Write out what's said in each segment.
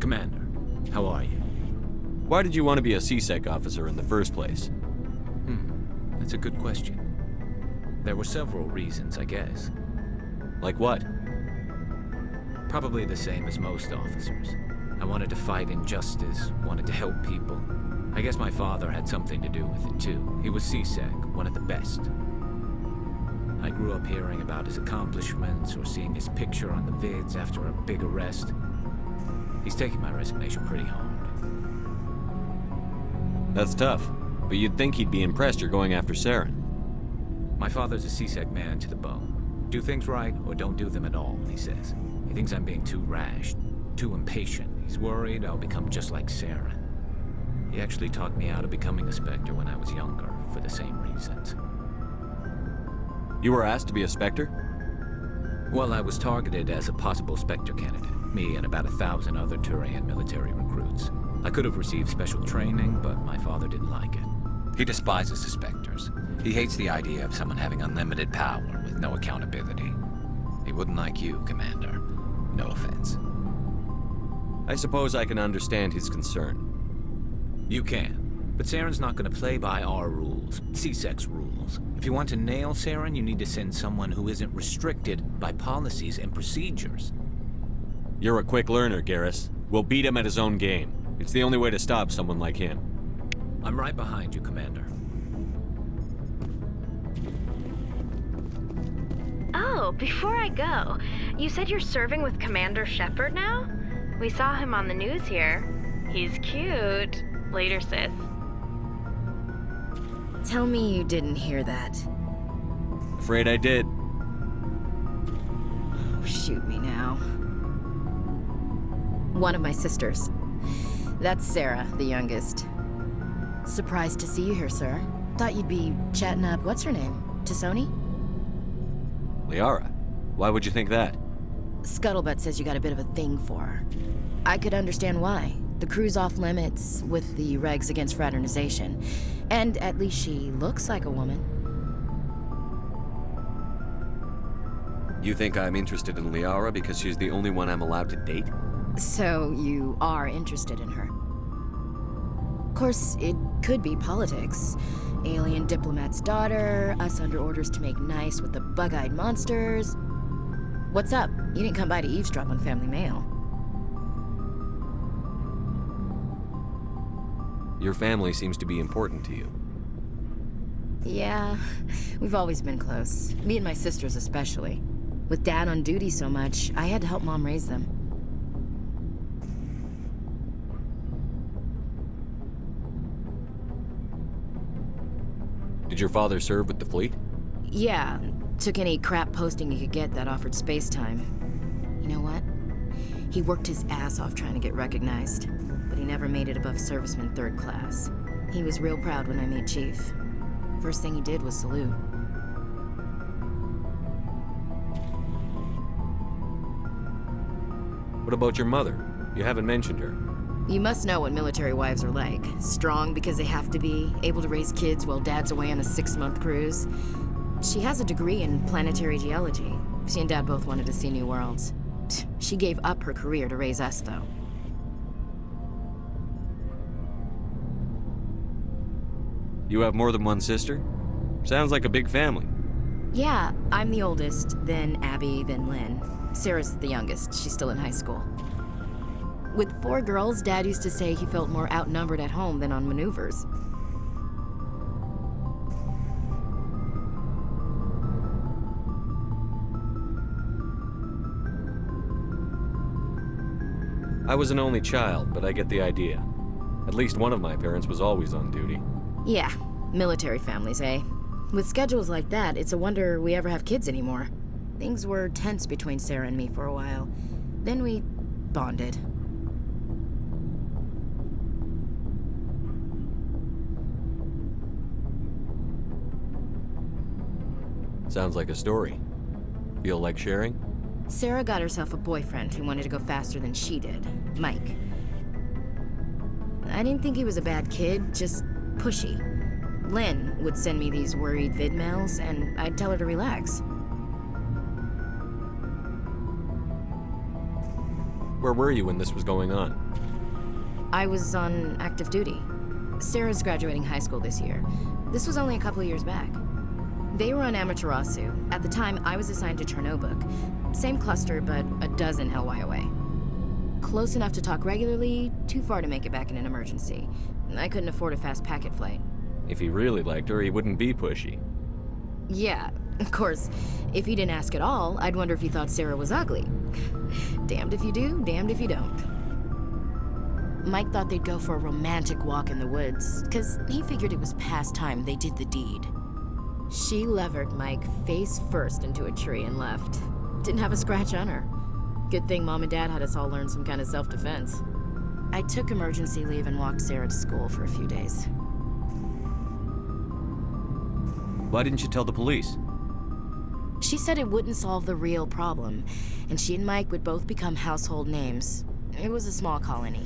Commander, how are you? Why did you want to be a CSEC officer in the first place? That's a good question. There were several reasons, I guess. Like what? Probably the same as most officers. I wanted to fight injustice, wanted to help people. I guess my father had something to do with it too. He was CSEC, one of the best. I grew up hearing about his accomplishments or seeing his picture on the vids after a big arrest. He's taking my resignation pretty hard. That's tough, but you'd think he'd be impressed you're going after Saren. My father's a CSEC man to the bone. Do things right or don't do them at all, he says. He thinks I'm being too rash, too impatient. He's worried I'll become just like Saren. He actually talked me out of becoming a Spectre when I was younger, for the same reasons. You were asked to be a Spectre? Well, I was targeted as a possible Spectre candidate. Me and about 1,000 other Turian military recruits. I could have received special training, but my father didn't like it. He despises the Spectres. He hates the idea of someone having unlimited power with no accountability. He wouldn't like you, Commander. No offense. I suppose I can understand his concern. You can. But Saren's not going to play by our rules, CSEC's rules. If you want to nail Saren, you need to send someone who isn't restricted by policies and procedures. You're a quick learner, Garrus. We'll beat him at his own game. It's the only way to stop someone like him. I'm right behind you, Commander. Oh, before I go, you said you're serving with Commander Shepard now? We saw him on the news here. He's cute. Later, sis. Tell me you didn't hear that. Afraid I did. Oh, shoot me now. One of my sisters. That's Sarah, the youngest. Surprised to see you here, sir. Thought you'd be chatting up, what's her name? T'Soni? Liara? Why would you think that? Scuttlebutt says you got a bit of a thing for her. I could understand why. The crew's off limits with the regs against fraternization. And at least she looks like a woman. You think I'm interested in Liara because she's the only one I'm allowed to date? So you are interested in her. Of course, it could be politics. Alien diplomat's daughter, us under orders to make nice with the bug-eyed monsters. What's up? You didn't come by to eavesdrop on Family Mail. Your family seems to be important to you. Yeah, we've always been close. Me and my sisters especially. With Dad on duty so much, I had to help Mom raise them. Did your father serve with the fleet? Yeah, took any crap posting he could get that offered space time. You know what? He worked his ass off trying to get recognized, but he never made it above serviceman 3rd class. He was real proud when I made chief. First thing he did was salute. What about your mother? You haven't mentioned her. You must know what military wives are like. Strong because they have to be, able to raise kids while Dad's away on a 6-month cruise. She has a degree in planetary geology. She and Dad both wanted to see new worlds. She gave up her career to raise us, though. You have more than one sister? Sounds like a big family. Yeah, I'm the oldest, then Abby, then Lynn. Sarah's the youngest. She's still in high school. With 4 girls, Dad used to say he felt more outnumbered at home than on maneuvers. I was an only child, but I get the idea. At least one of my parents was always on duty. Yeah, military families, eh? With schedules like that, it's a wonder we ever have kids anymore. Things were tense between Sarah and me for a while. Then we bonded. Sounds like a story. Feel like sharing? Sarah got herself a boyfriend who wanted to go faster than she did, Mike. I didn't think he was a bad kid, just pushy. Lynn would send me these worried vid mails, and I'd tell her to relax. Where were you when this was going on? I was on active duty. Sarah's graduating high school this year. This was only a couple of years back. They were on Amaterasu. At the time, I was assigned to Chernobog. Same cluster, but a dozen LY away. Close enough to talk regularly, too far to make it back in an emergency. I couldn't afford a fast packet flight. If he really liked her, he wouldn't be pushy. Yeah, of course. If he didn't ask at all, I'd wonder if he thought Sarah was ugly. Damned if you do, damned if you don't. Mike thought they'd go for a romantic walk in the woods, because he figured it was past time they did the deed. She levered Mike face first into a tree and left. Didn't have a scratch on her. Good thing Mom and Dad had us all learn some kind of self-defense. I took emergency leave and walked Sarah to school for a few days. Why didn't you tell the police? She said it wouldn't solve the real problem, and she and Mike would both become household names. It was a small colony.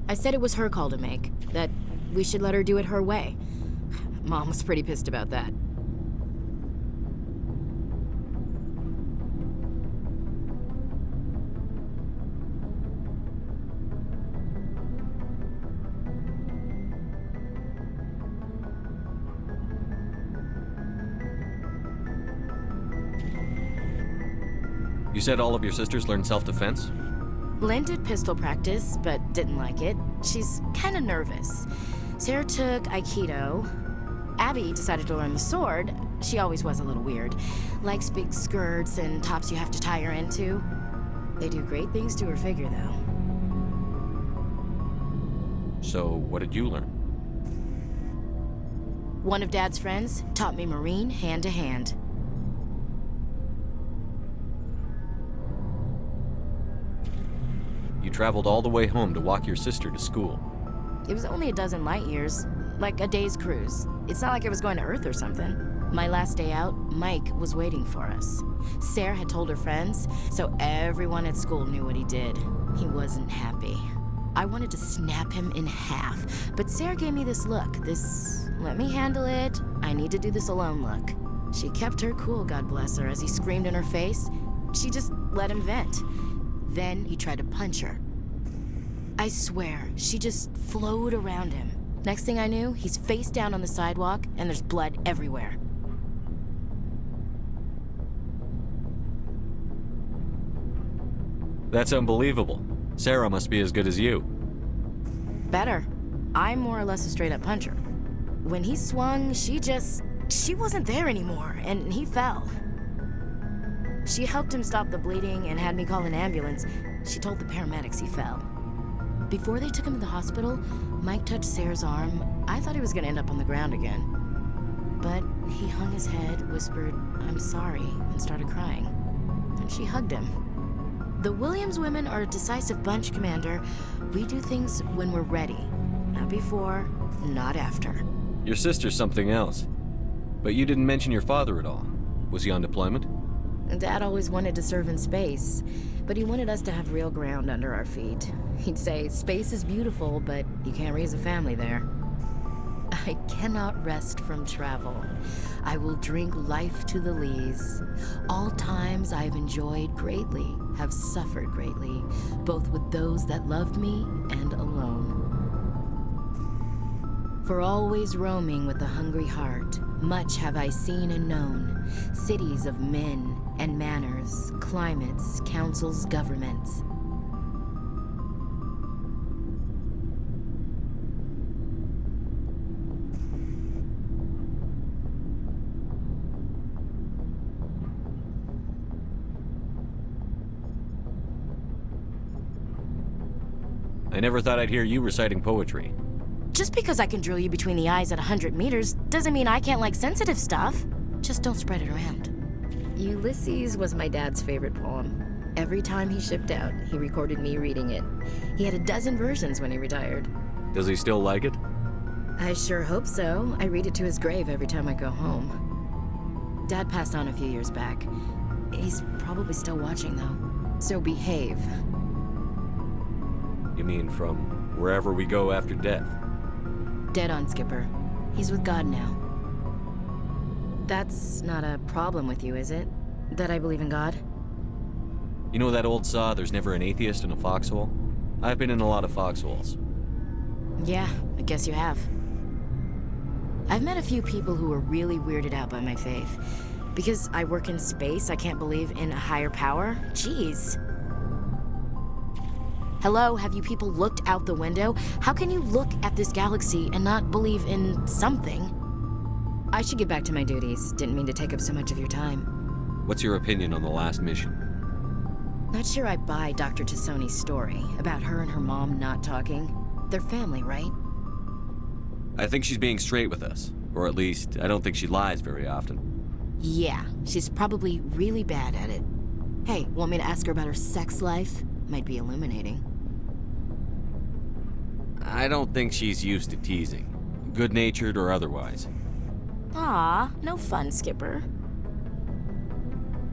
I said it was her call to make, that we should let her do it her way. Mom was pretty pissed about that. You said all of your sisters learned self-defense? Lynn did pistol practice, but didn't like it. She's kind of nervous. Sarah took Aikido. Abby decided to learn the sword. She always was a little weird. Likes big skirts and tops you have to tie her into. They do great things to her figure, though. So, what did you learn? One of Dad's friends taught me Marine hand to hand. You traveled all the way home to walk your sister to school. It was only a dozen light years, like a day's cruise. It's not like I was going to Earth or something. My last day out, Mike was waiting for us. Sarah had told her friends, so everyone at school knew what he did. He wasn't happy. I wanted to snap him in half, but Sarah gave me this look, this let me handle it, I need to do this alone look. She kept her cool, God bless her, as he screamed in her face. She just let him vent. Then he tried to punch her. I swear, she just flowed around him. Next thing I knew, he's face down on the sidewalk, and there's blood everywhere. That's unbelievable. Sarah must be as good as you. Better. I'm more or less a straight-up puncher. When he swung, she wasn't there anymore, and he fell. She helped him stop the bleeding and had me call an ambulance. She told the paramedics he fell. Before they took him to the hospital, Mike touched Sarah's arm. I thought he was gonna end up on the ground again. But he hung his head, whispered, "I'm sorry," and started crying. And she hugged him. The Williams women are a decisive bunch, Commander. We do things when we're ready. Not before, not after. Your sister's something else. But you didn't mention your father at all. Was he on deployment? Dad always wanted to serve in space, but he wanted us to have real ground under our feet. He'd say, space is beautiful, but you can't raise a family there. I cannot rest from travel. I will drink life to the lees. All times I've enjoyed greatly, have suffered greatly, both with those that loved me and alone. For always roaming with a hungry heart, much have I seen and known, cities of men and manners, climates, councils, governments. I never thought I'd hear you reciting poetry. Just because I can drill you between the eyes at 100 meters doesn't mean I can't like sensitive stuff. Just don't spread it around. Ulysses was my dad's favorite poem. Every time he shipped out, he recorded me reading it. He had a dozen versions when he retired. Does he still like it? I sure hope so. I read it to his grave every time I go home. Dad passed on a few years back. He's probably still watching, though. So behave. You mean from wherever we go after death? Dead on, Skipper. He's with God now. That's not a problem with you, is it? That I believe in God? You know that old saw, there's never an atheist in a foxhole? I've been in a lot of foxholes. Yeah, I guess you have. I've met a few people who were really weirded out by my faith. Because I work in space, I can't believe in a higher power? Jeez. Hello, have you people looked out the window? How can you look at this galaxy and not believe in something? I should get back to my duties. Didn't mean to take up so much of your time. What's your opinion on the last mission? Not sure I buy Dr. Tassoni's story about her and her mom not talking. They're family, right? I think she's being straight with us. Or at least, I don't think she lies very often. Yeah, she's probably really bad at it. Hey, want me to ask her about her sex life? Might be illuminating. I don't think she's used to teasing. Good-natured or otherwise. Aw, no fun, Skipper.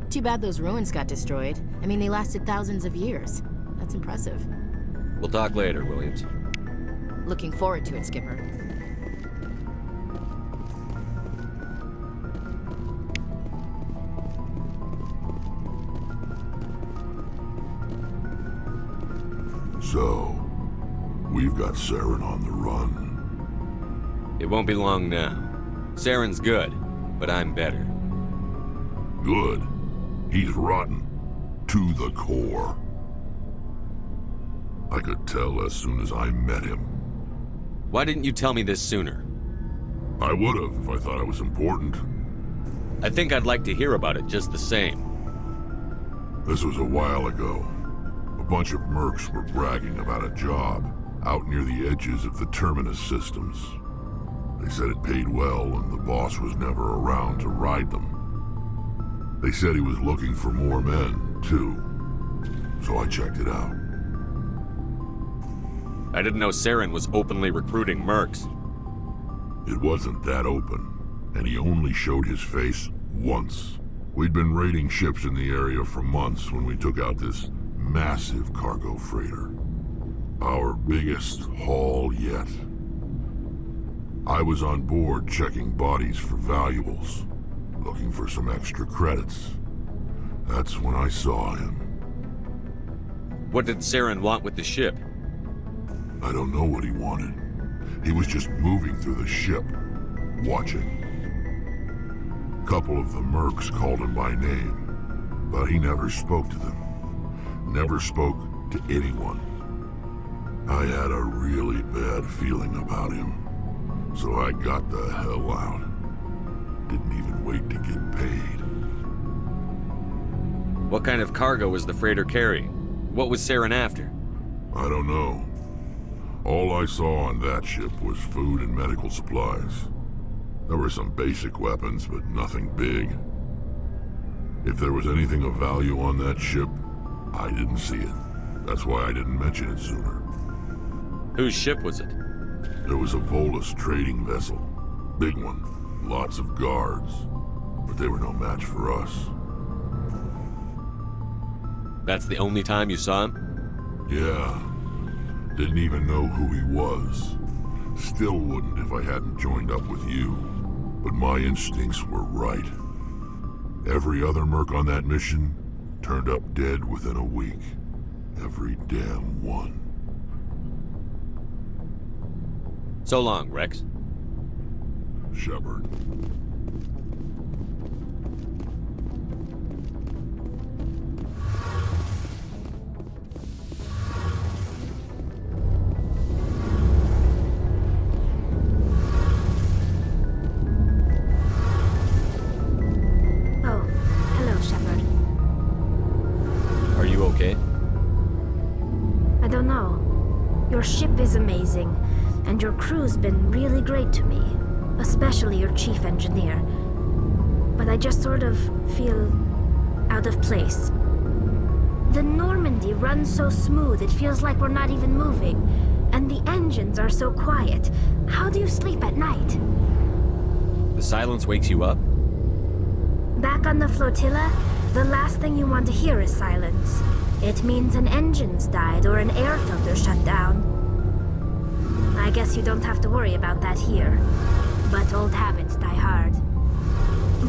Too bad those ruins got destroyed. I mean, they lasted thousands of years. That's impressive. We'll talk later, Williams. Looking forward to it, Skipper. So, we've got Saren on the run. It won't be long now. Saren's good, but I'm better. Good. He's rotten. To the core. I could tell as soon as I met him. Why didn't you tell me this sooner? I would've if I thought it was important. I think I'd like to hear about it just the same. This was a while ago. A bunch of mercs were bragging about a job out near the edges of the Terminus systems. They said it paid well and the boss was never around to ride them. They said he was looking for more men, too. So I checked it out. I didn't know Saren was openly recruiting mercs. It wasn't that open, and he only showed his face once. We'd been raiding ships in the area for months when we took out this massive cargo freighter. Our biggest haul yet. I was on board checking bodies for valuables, looking for some extra credits. That's when I saw him. What did Saren want with the ship? I don't know what he wanted. He was just moving through the ship, watching. A couple of the mercs called him by name, but he never spoke to them. Never spoke to anyone. I had a really bad feeling about him, so I got the hell out. Didn't even wait to get paid. What kind of cargo was the freighter carrying? What was Saren after? I don't know. All I saw on that ship was food and medical supplies. There were some basic weapons, but nothing big. If there was anything of value on that ship, I didn't see it. That's why I didn't mention it sooner. Whose ship was it? There was a Volus trading vessel. Big one. Lots of guards. But they were no match for us. That's the only time you saw him? Yeah. Didn't even know who he was. Still wouldn't if I hadn't joined up with you. But my instincts were right. Every other merc on that mission turned up dead within a week. Every damn one. So long, Rex. Shepard. Oh, hello, Shepard. Are you okay? I don't know. Your ship is amazing, and your crew's been really great to me. Especially your chief engineer. But I just sort of feel out of place. The Normandy runs so smooth it feels like we're not even moving. And the engines are so quiet. How do you sleep at night? The silence wakes you up? Back on the flotilla, the last thing you want to hear is silence. It means an engine's died or an air filter shut down. I guess you don't have to worry about that here. But old habits die hard.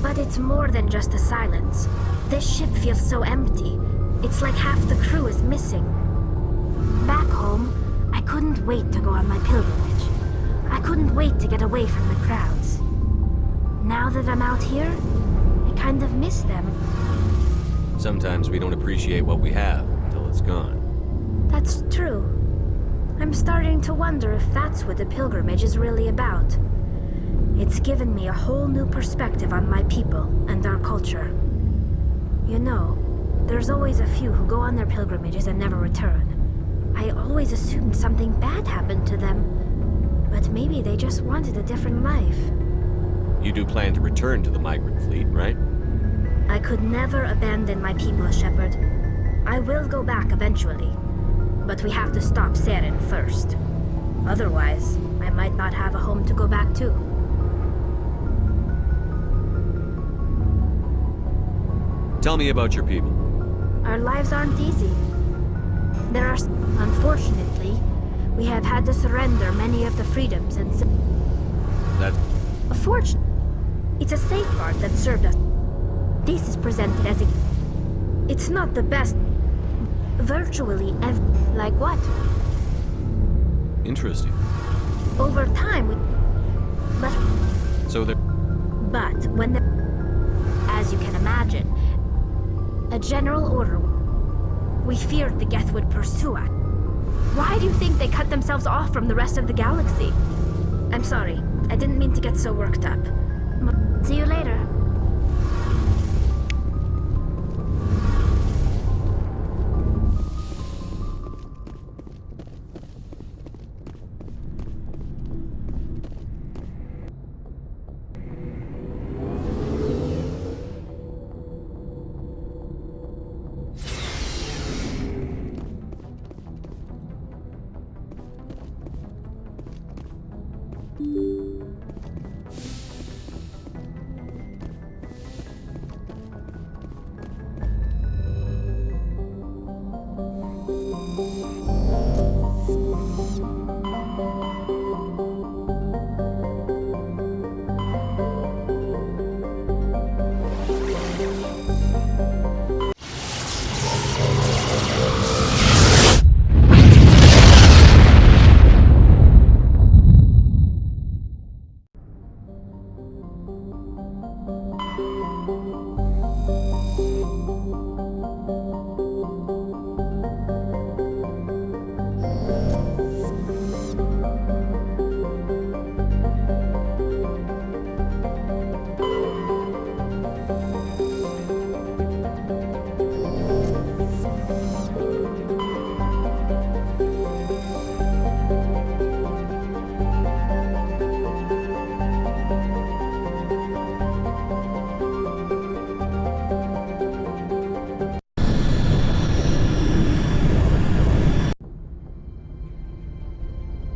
But it's more than just the silence. This ship feels so empty. It's like half the crew is missing. Back home, I couldn't wait to go on my pilgrimage. I couldn't wait to get away from the crowds. Now that I'm out here, I kind of miss them. Sometimes we don't appreciate what we have until it's gone. That's true. I'm starting to wonder if that's what the pilgrimage is really about. It's given me a whole new perspective on my people and our culture. You know, there's always a few who go on their pilgrimages and never return. I always assumed something bad happened to them, but maybe they just wanted a different life. You do plan to return to the migrant fleet, right? I could never abandon my people, Shepard. I will go back eventually, but we have to stop Saren first. Otherwise, I might not have a home to go back to. Tell me about your people. Our lives aren't easy. Unfortunately, we have had to surrender many of the freedoms and... That's... Fortunately, it's a safeguard that served us. This is presented as a... It's not the best... Virtually like what? Interesting. Over time, we... So there... But when the... As you can imagine, a general order... We feared the Geth would pursue us. Why do you think they cut themselves off from the rest of the galaxy? I'm sorry. I didn't mean to get so worked up. See you later.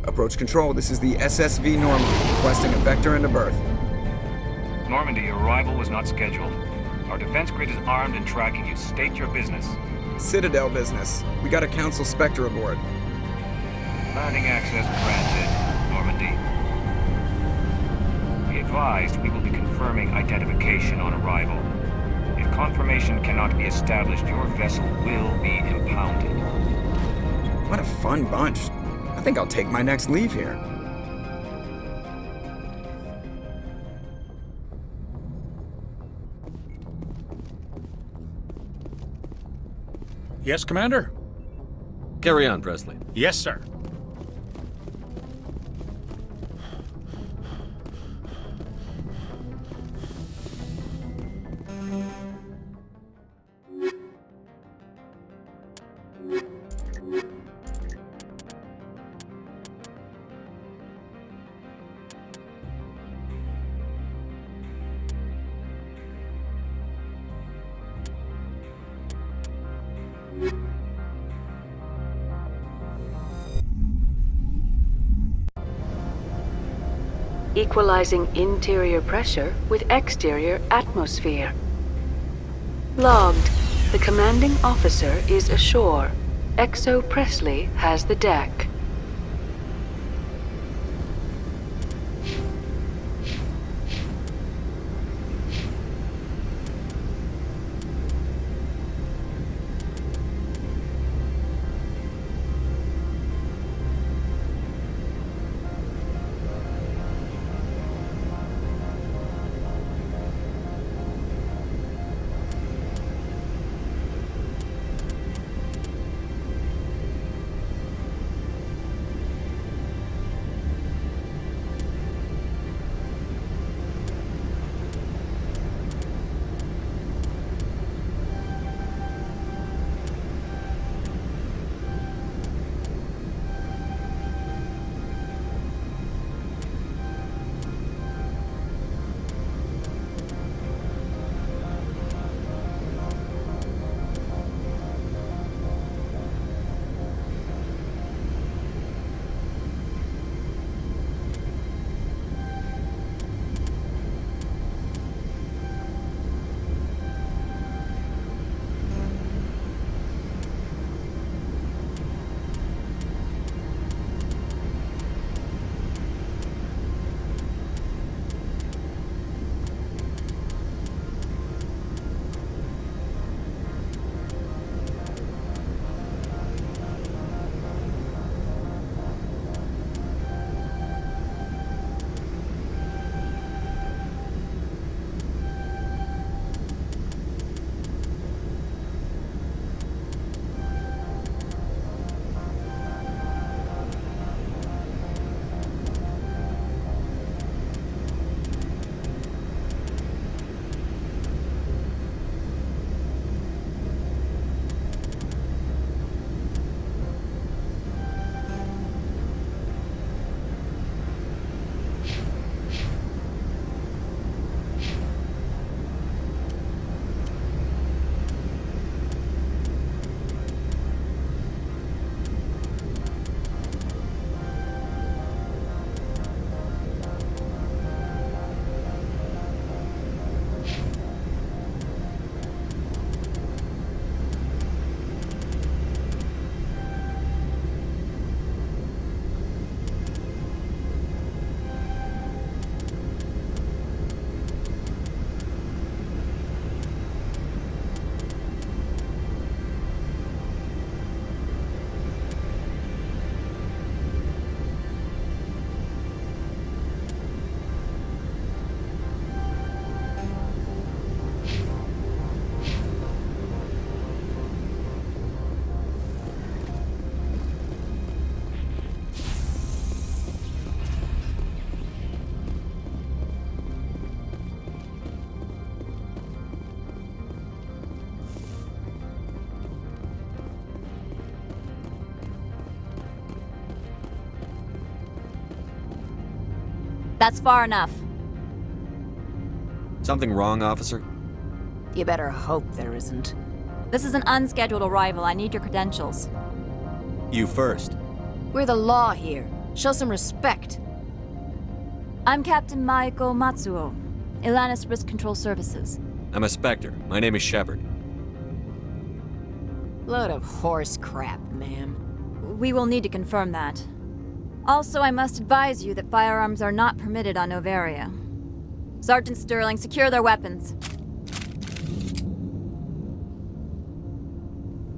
Approach control, this is the SSV Normandy, requesting a vector and a berth. Normandy, your arrival was not scheduled. Our defense grid is armed and tracking you. State your business. Citadel business. We got a Council Spectre aboard. Landing access granted, Normandy. Be advised, we will be confirming identification on arrival. If confirmation cannot be established, your vessel will be impounded. What a fun bunch. I think I'll take my next leave here. Yes, Commander? Carry on, Presley. Yes, sir. Equalizing interior pressure with exterior atmosphere. Logged. The commanding officer is ashore. Exo Presley has the deck. That's far enough. Something wrong, officer? You better hope there isn't. This is an unscheduled arrival. I need your credentials. You first. We're the law here. Show some respect. I'm Captain Maiko Matsuo, Ilanis Risk Control Services. I'm a Spectre. My name is Shepard. Load of horse crap, ma'am. We will need to confirm that. Also, I must advise you that firearms are not permitted on Novaria. Sergeant Sterling, secure their weapons.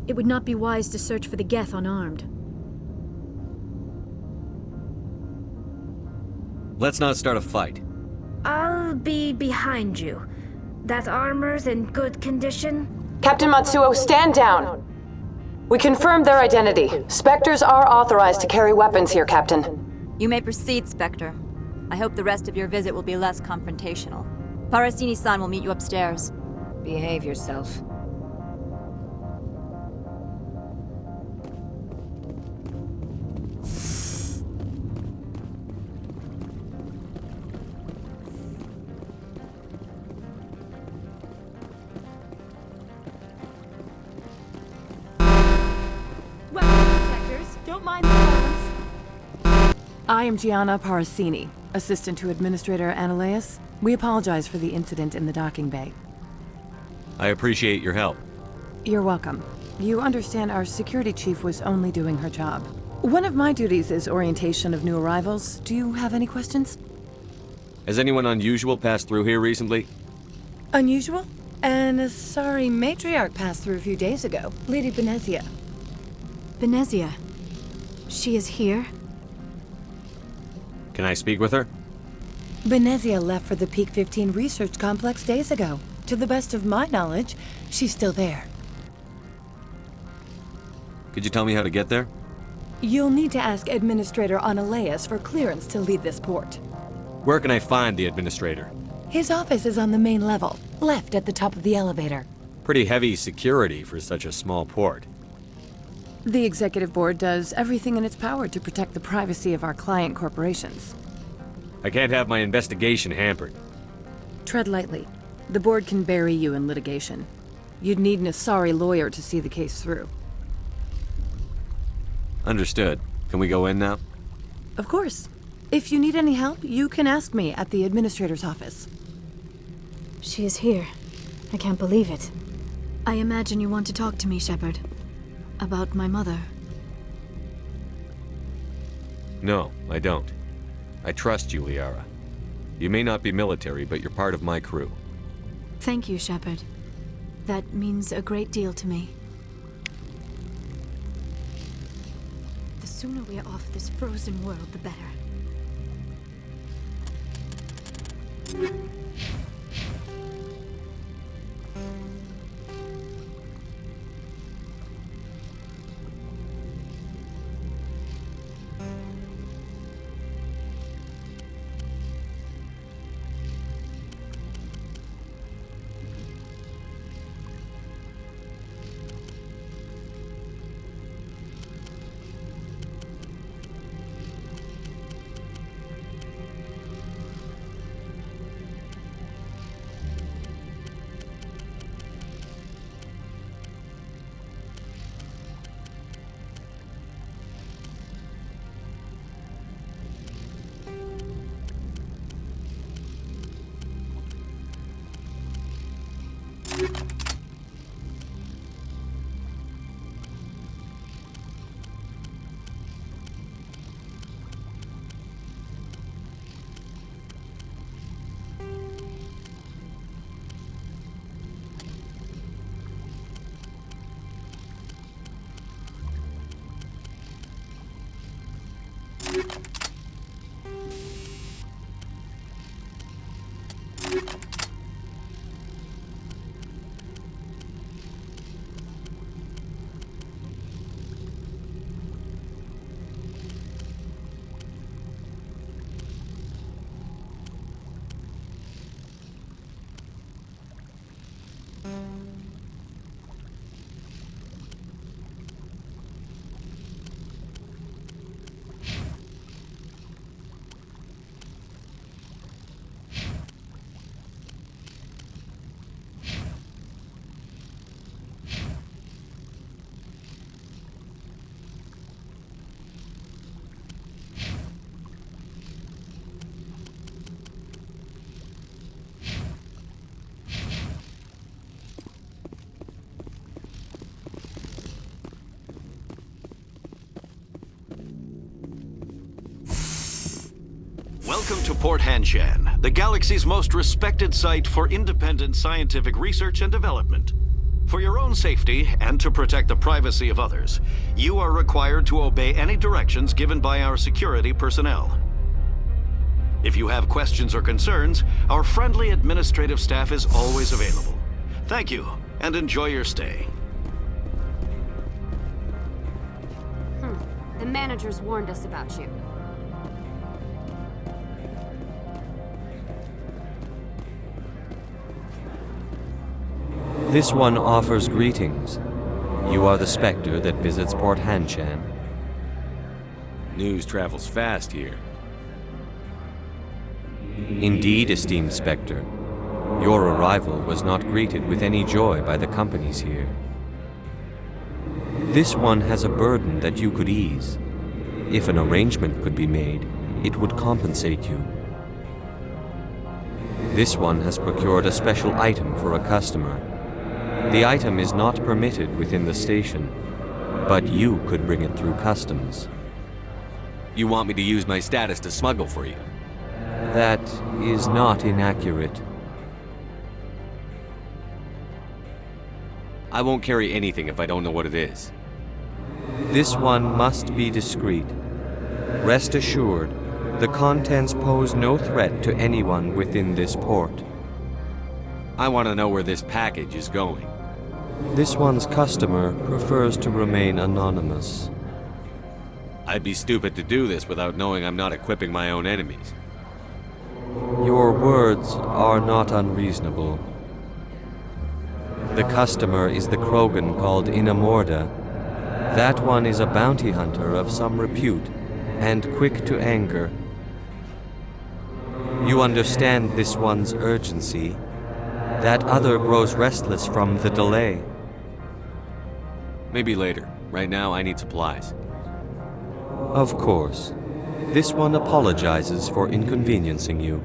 It would not be wise to search for the Geth unarmed. Let's not start a fight. I'll be behind you. That armor's in good condition? Captain Matsuo, stand down! We confirmed their identity. Spectres are authorized to carry weapons here, Captain. You may proceed, Spectre. I hope the rest of your visit will be less confrontational. Parasini-san will meet you upstairs. Behave yourself. I am Gianna Parasini, assistant to Administrator Ananias. We apologize for the incident in the docking bay. I appreciate your help. You're welcome. You understand our security chief was only doing her job. One of my duties is orientation of new arrivals. Do you have any questions? Has anyone unusual passed through here recently? Unusual? And a sorry matriarch passed through a few days ago. Lady Benezia. Benezia. She is here? Can I speak with her? Benezia left for the Peak 15 research complex days ago. To the best of my knowledge, she's still there. Could you tell me how to get there? You'll need to ask Administrator Ananias for clearance to leave this port. Where can I find the administrator? His office is on the main level, left at the top of the elevator. Pretty heavy security for such a small port. The Executive Board does everything in its power to protect the privacy of our client corporations. I can't have my investigation hampered. Tread lightly. The Board can bury you in litigation. You'd need an Asari lawyer to see the case through. Understood. Can we go in now? Of course. If you need any help, you can ask me at the Administrator's office. She is here. I can't believe it. I imagine you want to talk to me, Shepard. About my mother. No, I don't. I trust you, Liara. You may not be military, but you're part of my crew. Thank you, Shepard. That means a great deal to me. The sooner we are off this frozen world, the better. Welcome to Port Hanshan, the galaxy's most respected site for independent scientific research and development. For your own safety and to protect the privacy of others, you are required to obey any directions given by our security personnel. If you have questions or concerns, our friendly administrative staff is always available. Thank you, and enjoy your stay. The managers warned us about you. This one offers greetings. You are the Spectre that visits Port Hanshan. News travels fast here. Indeed, esteemed Spectre. Your arrival was not greeted with any joy by the companies here. This one has a burden that you could ease. If an arrangement could be made, it would compensate you. This one has procured a special item for a customer. The item is not permitted within the station, but you could bring it through customs. You want me to use my status to smuggle for you? That is not inaccurate. I won't carry anything if I don't know what it is. This one must be discreet. Rest assured, the contents pose no threat to anyone within this port. I want to know where this package is going. This one's customer prefers to remain anonymous. I'd be stupid to do this without knowing I'm not equipping my own enemies. Your words are not unreasonable. The customer is the Krogan called Inamorda. That one is a bounty hunter of some repute, and quick to anger. You understand this one's urgency. That other grows restless from the delay. Maybe later. Right now, I need supplies. Of course. This one apologizes for inconveniencing you.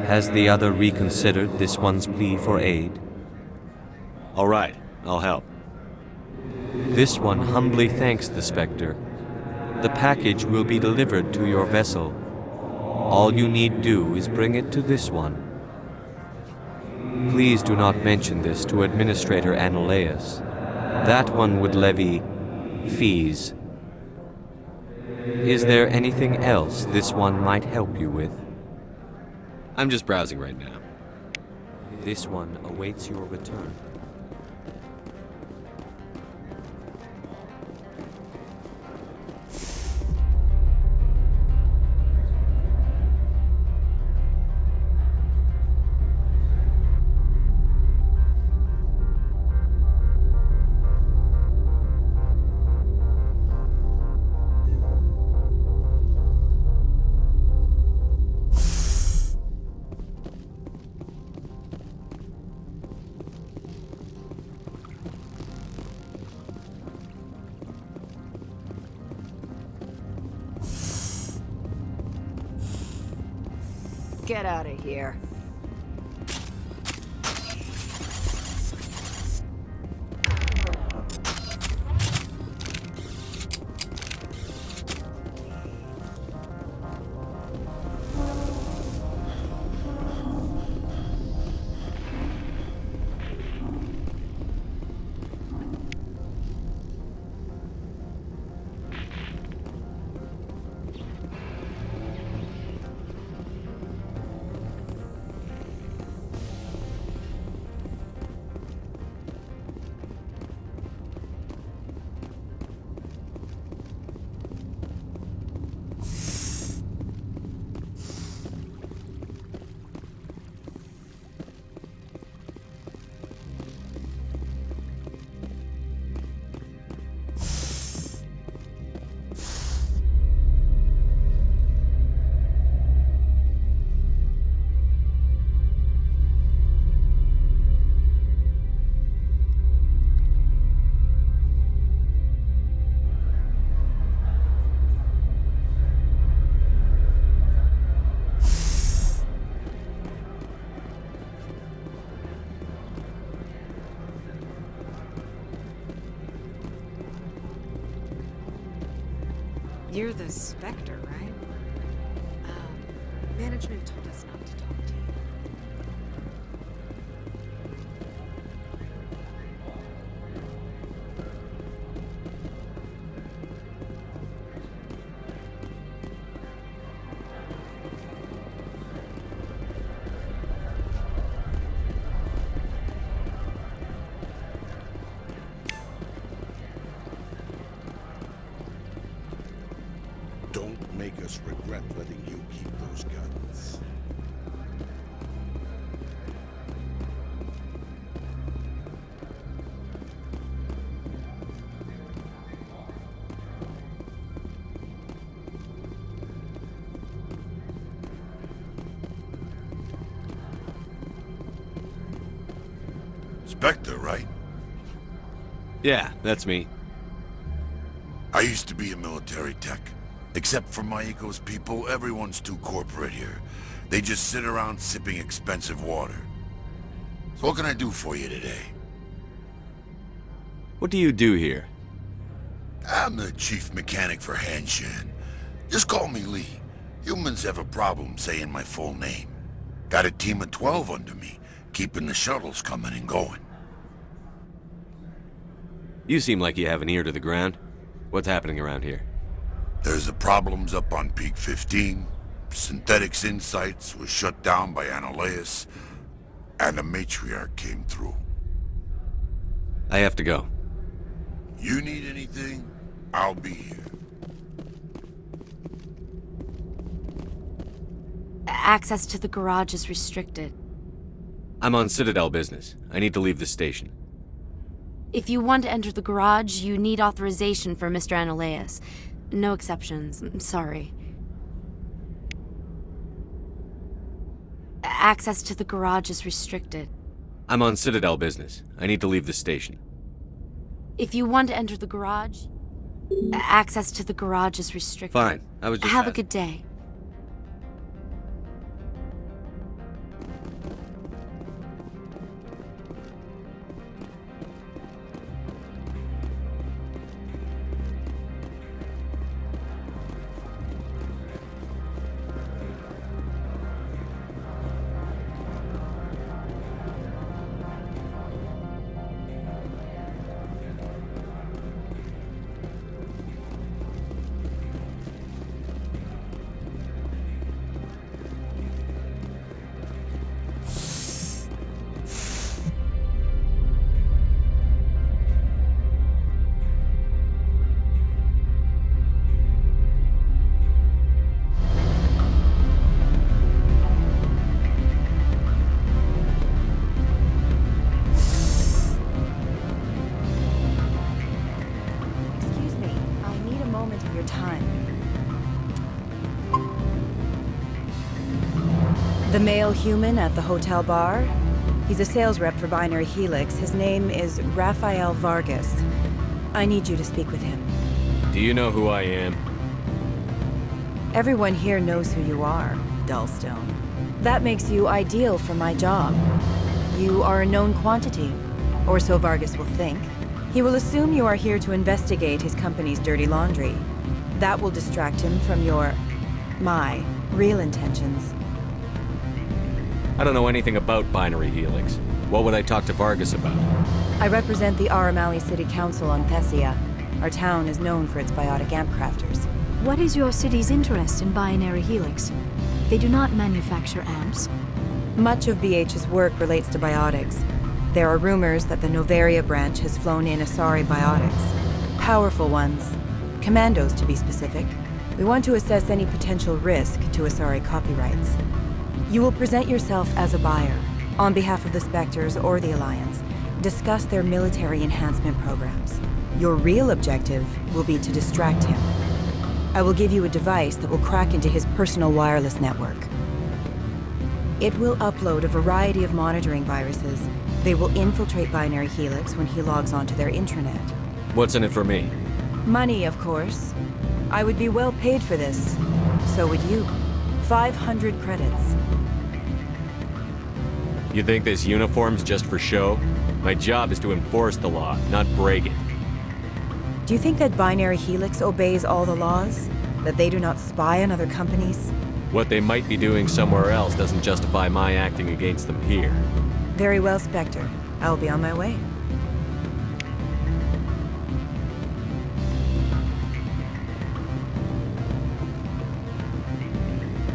Has the other reconsidered this one's plea for aid? All right, I'll help. This one humbly thanks the Spectre. The package will be delivered to your vessel. All you need do is bring it to this one. Please do not mention this to Administrator Analaeus. That one would levy fees. Is there anything else this one might help you with? I'm just browsing right now. This one awaits your return. Get out of here. You're the Spectre, right? Management told us not to talk to you. Don't make us regret letting you keep those guns. Spectre, right? Yeah, that's me. I used to be a military tech. Except for my Eco's people, everyone's too corporate here. They just sit around sipping expensive water. So what can I do for you today? What do you do here? I'm the chief mechanic for Hanshan. Just call me Lee. Humans have a problem saying my full name. Got a team of 12 under me, keeping the shuttles coming and going. You seem like you have an ear to the ground. What's happening around here? There's the problems up on Peak 15. Synthetics Insights was shut down by Analaeus, and the matriarch came through. I have to go. You need anything? I'll be here. Access to the garage is restricted. I'm on Citadel business. I need to leave the station. If you want to enter the garage, you need authorization for Mr. Analaeus. No exceptions. I'm sorry. Access to the garage is restricted. I'm on Citadel business. I need to leave the station. If you want to enter the garage, access to the garage is restricted. Fine. I was just Have a asking. good day. your time. The male human at the hotel bar? He's a sales rep for Binary Helix. His name is Rafael Vargas. I need you to speak with him. Do you know who I am? Everyone here knows who you are, Dullstone. That makes you ideal for my job. You are a known quantity, or so Vargas will think. He will assume you are here to investigate his company's dirty laundry. That will distract him from my real intentions. I don't know anything about Binary Helix. What would I talk to Vargas about? I represent the Aramali City Council on Thessia. Our town is known for its biotic amp crafters. What is your city's interest in Binary Helix? They do not manufacture amps. Much of BH's work relates to biotics. There are rumors that the Novaria branch has flown in Asari biotics. Powerful ones. Commandos, to be specific. We want to assess any potential risk to Asari copyrights. You will present yourself as a buyer, on behalf of the Spectres or the Alliance. Discuss their military enhancement programs. Your real objective will be to distract him. I will give you a device that will crack into his personal wireless network. It will upload a variety of monitoring viruses. They will infiltrate Binary Helix when he logs onto their intranet. What's in it for me? Money, of course. I would be well paid for this. So would you. 500 credits. You think this uniform's just for show? My job is to enforce the law, not break it. Do you think that Binary Helix obeys all the laws? That they do not spy on other companies? What they might be doing somewhere else doesn't justify my acting against them here. Very well, Spectre. I will be on my way.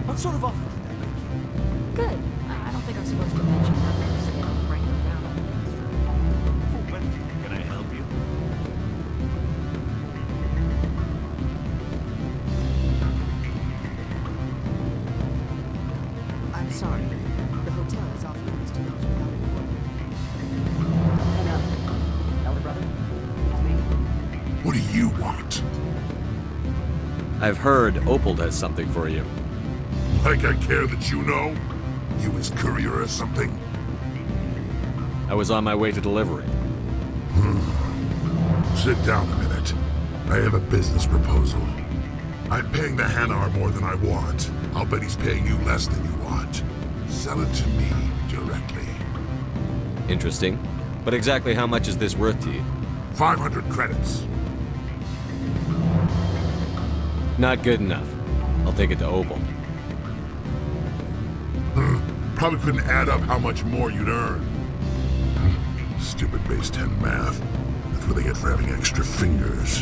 What sort of offer did they make you? Good. I don't think I'm supposed to mention numbers. They don't bring them down on things. Can I help you? I'm sorry. The hotel is off limits to those without a quota. Hang up. Elder brother? It's me. What do you want? I've heard Opal does something for you. Like I care that you know? You his courier or something? I was on my way to deliver it. Sit down a minute. I have a business proposal. I'm paying the Hanar more than I want. I'll bet he's paying you less than you want. Sell it to me directly. Interesting. But exactly how much is this worth to you? 500 credits. Not good enough. I'll take it to Opal. Probably couldn't add up how much more you'd earn. Stupid base 10 math. That's what they get for having extra fingers.